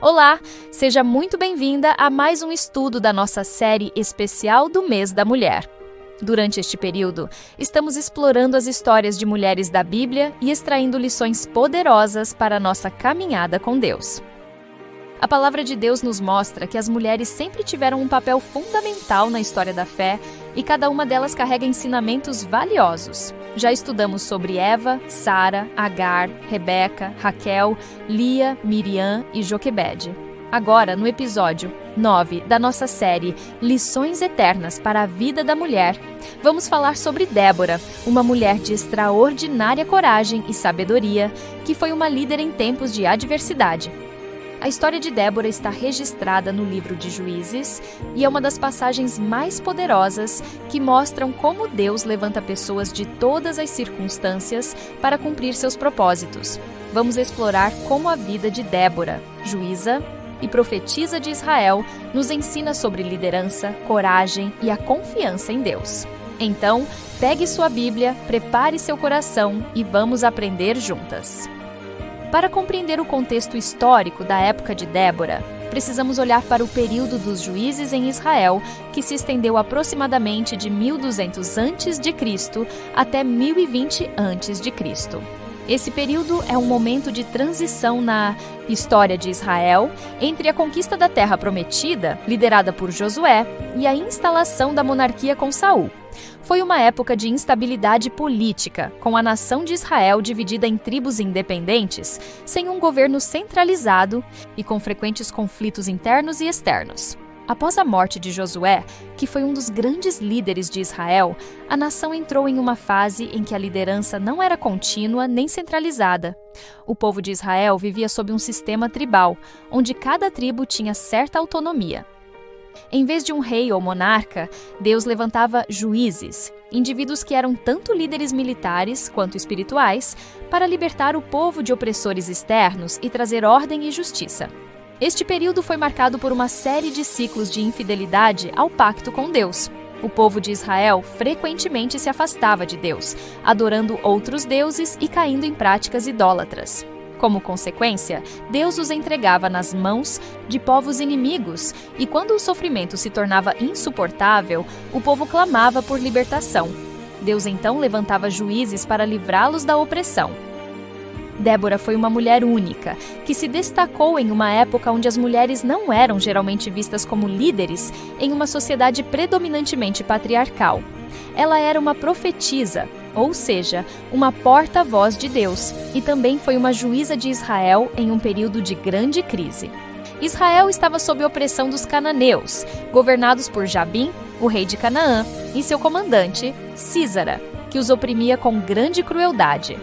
Olá, seja muito bem-vinda a mais um estudo da nossa série especial do Mês da Mulher. Durante este período, estamos explorando as histórias de mulheres da Bíblia e extraindo lições poderosas para a nossa caminhada com Deus. A palavra de Deus nos mostra que as mulheres sempre tiveram um papel fundamental na história da fé e cada uma delas carrega ensinamentos valiosos. Já estudamos sobre Eva, Sara, Agar, Rebeca, Raquel, Lia, Miriam e Joquebede. Agora, no episódio 9 da nossa série Lições Eternas para a Vida da Mulher, vamos falar sobre Débora, uma mulher de extraordinária coragem e sabedoria, que foi uma líder em tempos de adversidade. A história de Débora está registrada no livro de Juízes e é uma das passagens mais poderosas que mostram como Deus levanta pessoas de todas as circunstâncias para cumprir seus propósitos. Vamos explorar como a vida de Débora, juíza e profetisa de Israel, nos ensina sobre liderança, coragem e a confiança em Deus. Então, pegue sua Bíblia, prepare seu coração e vamos aprender juntas. Para compreender o contexto histórico da época de Débora, precisamos olhar para o período dos juízes em Israel, que se estendeu aproximadamente de 1200 a.C. até 1020 a.C. Esse período é um momento de transição na história de Israel entre a conquista da Terra Prometida, liderada por Josué, e a instalação da monarquia com Saul. Foi uma época de instabilidade política, com a nação de Israel dividida em tribos independentes, sem um governo centralizado e com frequentes conflitos internos e externos. Após a morte de Josué, que foi um dos grandes líderes de Israel, a nação entrou em uma fase em que a liderança não era contínua nem centralizada. O povo de Israel vivia sob um sistema tribal, onde cada tribo tinha certa autonomia. Em vez de um rei ou monarca, Deus levantava juízes, indivíduos que eram tanto líderes militares quanto espirituais, para libertar o povo de opressores externos e trazer ordem e justiça. Este período foi marcado por uma série de ciclos de infidelidade ao pacto com Deus. O povo de Israel frequentemente se afastava de Deus, adorando outros deuses e caindo em práticas idólatras. Como consequência, Deus os entregava nas mãos de povos inimigos, e quando o sofrimento se tornava insuportável, o povo clamava por libertação. Deus então levantava juízes para livrá-los da opressão. Débora foi uma mulher única, que se destacou em uma época onde as mulheres não eram geralmente vistas como líderes em uma sociedade predominantemente patriarcal. Ela era uma profetisa, ou seja, uma porta-voz de Deus, e também foi uma juíza de Israel em um período de grande crise. Israel estava sob a opressão dos cananeus, governados por Jabim, o rei de Canaã, e seu comandante, Sísara, que os oprimia com grande crueldade.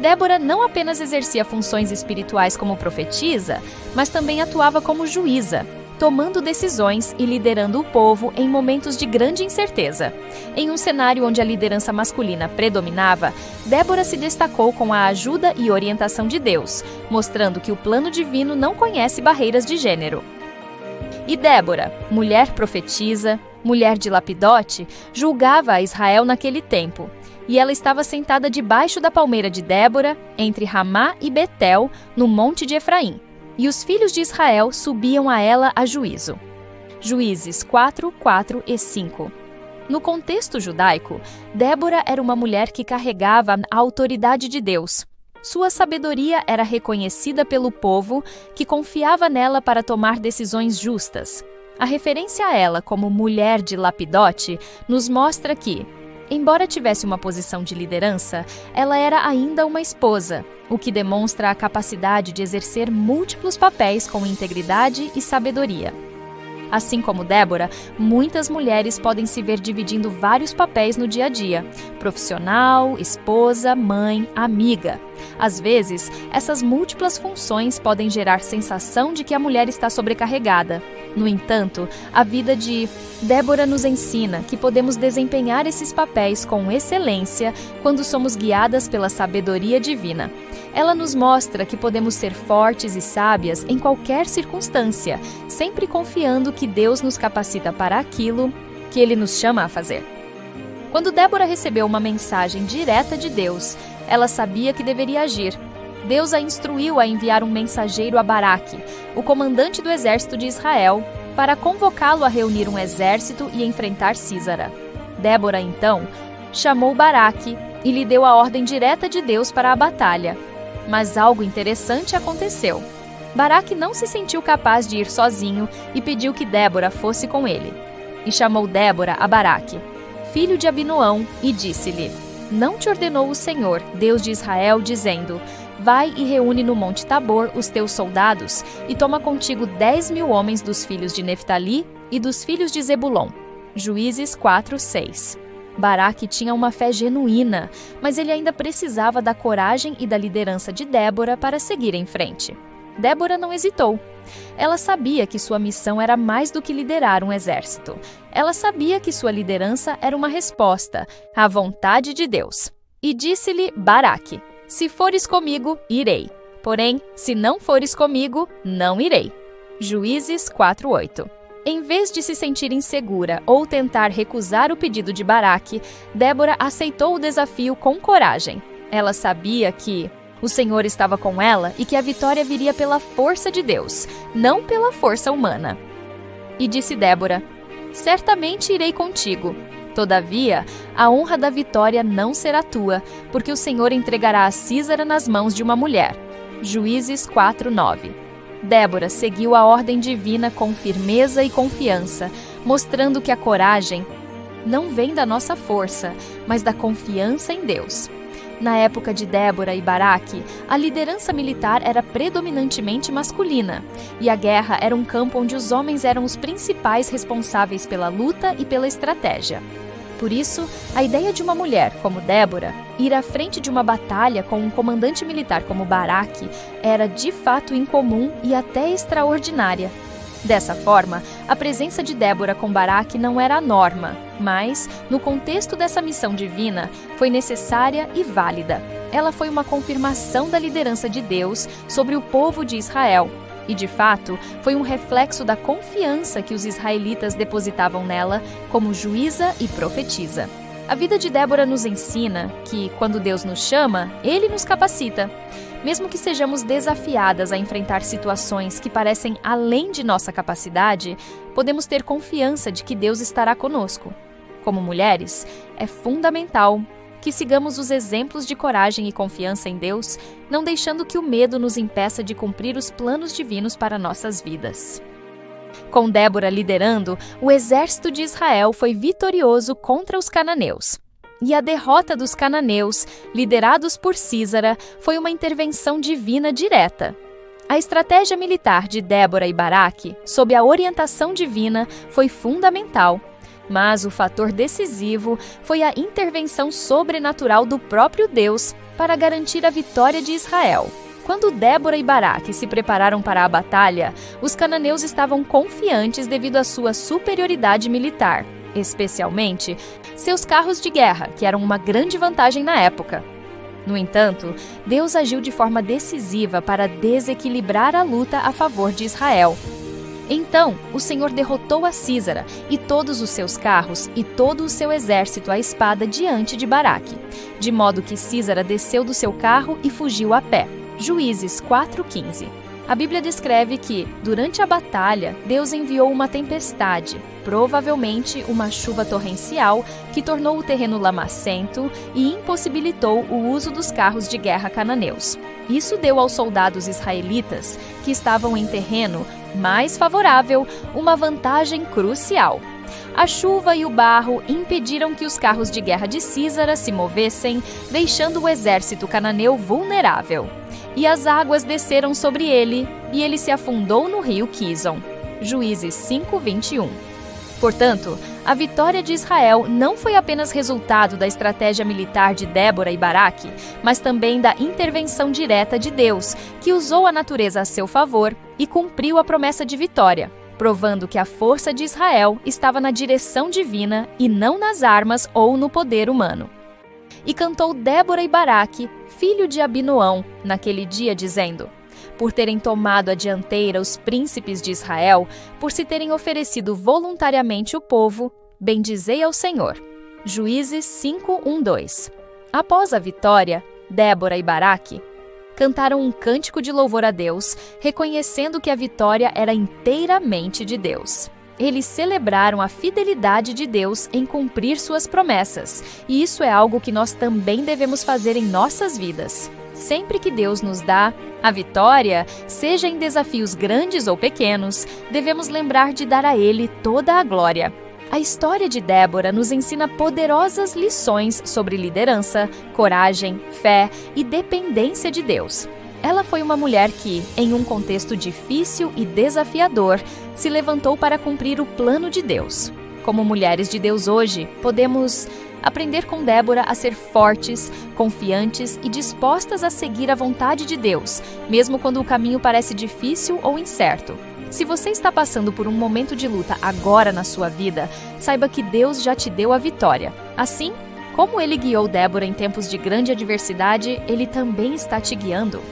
Débora não apenas exercia funções espirituais como profetisa, mas também atuava como juíza, tomando decisões e liderando o povo em momentos de grande incerteza. Em um cenário onde a liderança masculina predominava, Débora se destacou com a ajuda e orientação de Deus, mostrando que o plano divino não conhece barreiras de gênero. E Débora, mulher profetisa, mulher de Lapidote, julgava a Israel naquele tempo. E ela estava sentada debaixo da palmeira de Débora, entre Ramá e Betel, no monte de Efraim. E os filhos de Israel subiam a ela a juízo. Juízes 4, 4 e 5. No contexto judaico, Débora era uma mulher que carregava a autoridade de Deus. Sua sabedoria era reconhecida pelo povo, que confiava nela para tomar decisões justas. A referência a ela como mulher de Lapidote nos mostra que, embora tivesse uma posição de liderança, ela era ainda uma esposa, o que demonstra a capacidade de exercer múltiplos papéis com integridade e sabedoria. Assim como Débora, muitas mulheres podem se ver dividindo vários papéis no dia a dia: profissional, esposa, mãe, amiga. Às vezes, essas múltiplas funções podem gerar sensação de que a mulher está sobrecarregada. No entanto, a vida de Débora nos ensina que podemos desempenhar esses papéis com excelência quando somos guiadas pela sabedoria divina. Ela nos mostra que podemos ser fortes e sábias em qualquer circunstância, sempre confiando que Deus nos capacita para aquilo que Ele nos chama a fazer. Quando Débora recebeu uma mensagem direta de Deus, ela sabia que deveria agir. Deus a instruiu a enviar um mensageiro a Baraque, o comandante do exército de Israel, para convocá-lo a reunir um exército e enfrentar Sísara. Débora, então, chamou Baraque e lhe deu a ordem direta de Deus para a batalha. Mas algo interessante aconteceu. Baraque não se sentiu capaz de ir sozinho e pediu que Débora fosse com ele. E chamou Débora a Baraque, filho de Abinoão, e disse-lhe: Não te ordenou o Senhor, Deus de Israel, dizendo: Vai e reúne no Monte Tabor os teus soldados e toma contigo 10.000 homens dos filhos de Neftali e dos filhos de Zebulon. Juízes 4:6. Baraque tinha uma fé genuína, mas ele ainda precisava da coragem e da liderança de Débora para seguir em frente. Débora não hesitou. Ela sabia que sua missão era mais do que liderar um exército. Ela sabia que sua liderança era uma resposta à vontade de Deus. E disse-lhe Baraque: Se fores comigo, irei. Porém, se não fores comigo, não irei. Juízes 4:8. Em vez de se sentir insegura ou tentar recusar o pedido de Baraque, Débora aceitou o desafio com coragem. Ela sabia que o Senhor estava com ela e que a vitória viria pela força de Deus, não pela força humana. E disse Débora: Certamente irei contigo. Todavia, a honra da vitória não será tua, porque o Senhor entregará a Sísara nas mãos de uma mulher. Juízes 4:9. Débora seguiu a ordem divina com firmeza e confiança, mostrando que a coragem não vem da nossa força, mas da confiança em Deus. Na época de Débora e Baraque, a liderança militar era predominantemente masculina, e a guerra era um campo onde os homens eram os principais responsáveis pela luta e pela estratégia. Por isso, a ideia de uma mulher como Débora ir à frente de uma batalha com um comandante militar como Baraque era de fato incomum e até extraordinária. Dessa forma, a presença de Débora com Baraque não era a norma, mas, no contexto dessa missão divina, foi necessária e válida. Ela foi uma confirmação da liderança de Deus sobre o povo de Israel e, de fato, foi um reflexo da confiança que os israelitas depositavam nela como juíza e profetisa. A vida de Débora nos ensina que, quando Deus nos chama, Ele nos capacita. Mesmo que sejamos desafiadas a enfrentar situações que parecem além de nossa capacidade, podemos ter confiança de que Deus estará conosco. Como mulheres, é fundamental que sigamos os exemplos de coragem e confiança em Deus, não deixando que o medo nos impeça de cumprir os planos divinos para nossas vidas. Com Débora liderando, o exército de Israel foi vitorioso contra os cananeus. E a derrota dos cananeus, liderados por Sísara, foi uma intervenção divina direta. A estratégia militar de Débora e Baraque, sob a orientação divina, foi fundamental. Mas o fator decisivo foi a intervenção sobrenatural do próprio Deus para garantir a vitória de Israel. Quando Débora e Baraque se prepararam para a batalha, os cananeus estavam confiantes devido à sua superioridade militar, especialmente seus carros de guerra, que eram uma grande vantagem na época. No entanto, Deus agiu de forma decisiva para desequilibrar a luta a favor de Israel. Então, o Senhor derrotou a Sísara e todos os seus carros e todo o seu exército à espada diante de Baraque, de modo que Sísara desceu do seu carro e fugiu a pé. Juízes 4:15. A Bíblia descreve que, durante a batalha, Deus enviou uma tempestade, provavelmente uma chuva torrencial, que tornou o terreno lamacento e impossibilitou o uso dos carros de guerra cananeus. Isso deu aos soldados israelitas, que estavam em terreno mais favorável, uma vantagem crucial. A chuva e o barro impediram que os carros de guerra de Sísara se movessem, deixando o exército cananeu vulnerável. E as águas desceram sobre ele, e ele se afundou no rio Quizon. Juízes 5:21. Portanto, a vitória de Israel não foi apenas resultado da estratégia militar de Débora e Baraque, mas também da intervenção direta de Deus, que usou a natureza a seu favor e cumpriu a promessa de vitória, provando que a força de Israel estava na direção divina e não nas armas ou no poder humano. E cantou Débora e Baraque, filho de Abinoão, naquele dia, dizendo: por terem tomado a dianteira os príncipes de Israel, por se terem oferecido voluntariamente o povo, bendizei ao Senhor. Juízes 5:1-2. Após a vitória, Débora e Baraque cantaram um cântico de louvor a Deus, reconhecendo que a vitória era inteiramente de Deus. Eles celebraram a fidelidade de Deus em cumprir suas promessas, e isso é algo que nós também devemos fazer em nossas vidas. Sempre que Deus nos dá a vitória, seja em desafios grandes ou pequenos, devemos lembrar de dar a Ele toda a glória. A história de Débora nos ensina poderosas lições sobre liderança, coragem, fé e dependência de Deus. Ela foi uma mulher que, em um contexto difícil e desafiador, se levantou para cumprir o plano de Deus. Como mulheres de Deus hoje, podemos aprender com Débora a ser fortes, confiantes e dispostas a seguir a vontade de Deus, mesmo quando o caminho parece difícil ou incerto. Se você está passando por um momento de luta agora na sua vida, saiba que Deus já te deu a vitória. Assim, como Ele guiou Débora em tempos de grande adversidade, Ele também está te guiando.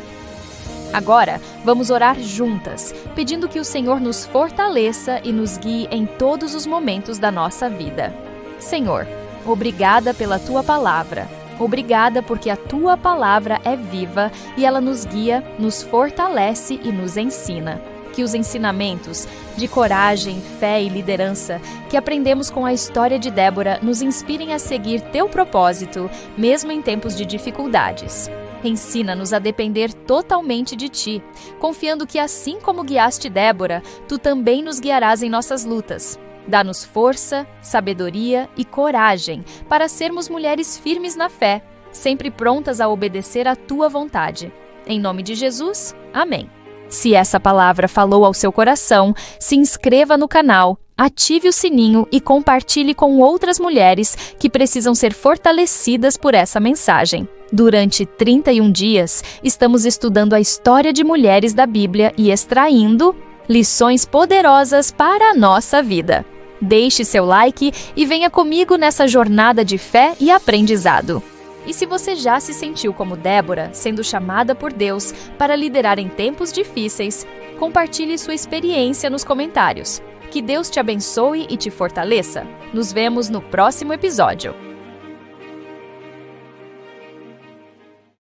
Agora, vamos orar juntas, pedindo que o Senhor nos fortaleça e nos guie em todos os momentos da nossa vida. Senhor, obrigada pela Tua palavra. Obrigada porque a Tua palavra é viva e ela nos guia, nos fortalece e nos ensina. Que os ensinamentos de coragem, fé e liderança que aprendemos com a história de Débora nos inspirem a seguir Teu propósito, mesmo em tempos de dificuldades. Ensina-nos a depender totalmente de Ti, confiando que assim como guiaste Débora, Tu também nos guiarás em nossas lutas. Dá-nos força, sabedoria e coragem para sermos mulheres firmes na fé, sempre prontas a obedecer à Tua vontade. Em nome de Jesus, amém. Se essa palavra falou ao seu coração, se inscreva no canal, ative o sininho e compartilhe com outras mulheres que precisam ser fortalecidas por essa mensagem. Durante 31 dias, estamos estudando a história de mulheres da Bíblia e extraindo lições poderosas para a nossa vida. Deixe seu like e venha comigo nessa jornada de fé e aprendizado. E se você já se sentiu como Débora, sendo chamada por Deus para liderar em tempos difíceis, compartilhe sua experiência nos comentários. Que Deus te abençoe e te fortaleça. Nos vemos no próximo episódio.